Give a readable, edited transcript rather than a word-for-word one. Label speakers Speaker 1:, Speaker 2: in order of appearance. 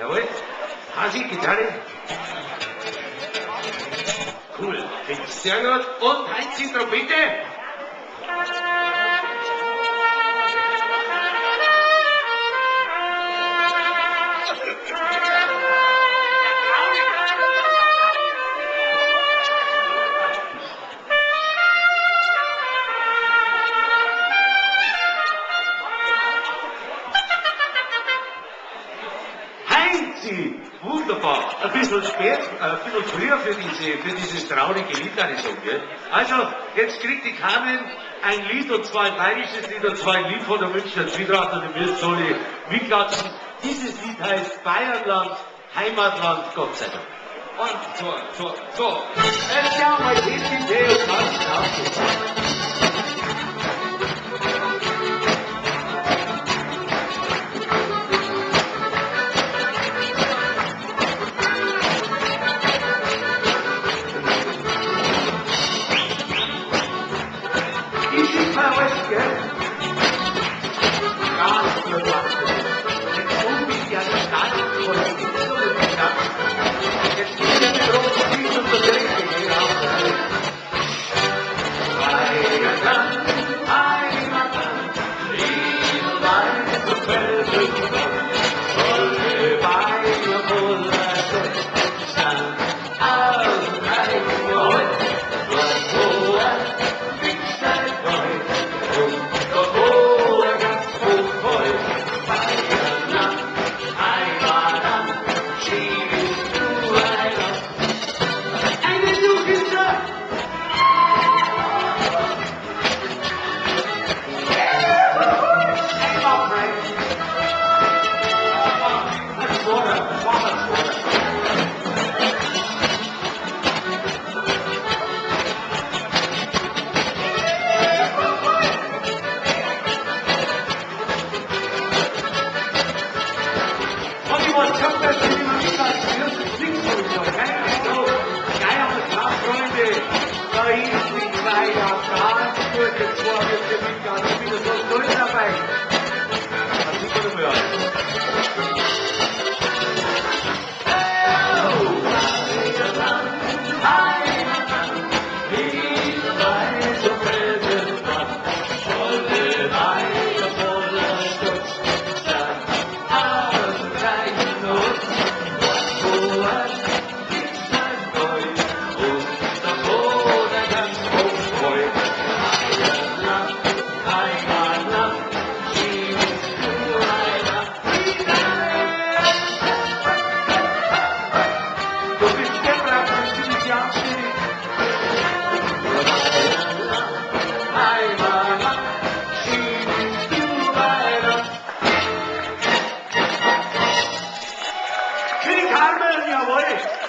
Speaker 1: Jawohl. Hasi, Gitarre. Cool. Sehr gut. Und Heinz, Trompete. Wunderbar. Ein bisschen spät, ein bisschen früher für dieses traurige Lied, eine Song, gell? Also, jetzt kriegt die Carmen ein Lied, und zwar ein bayerisches Lied, und zwar ein Lied von der Münchner Zwietracht, und ihr müsst alle mitklatschen. Dieses Lied heißt Bayernland, Heimatland, Gott sei Dank. Und so. Jetzt ja mal die Idee und tanzen auf. Carmen, jawohl!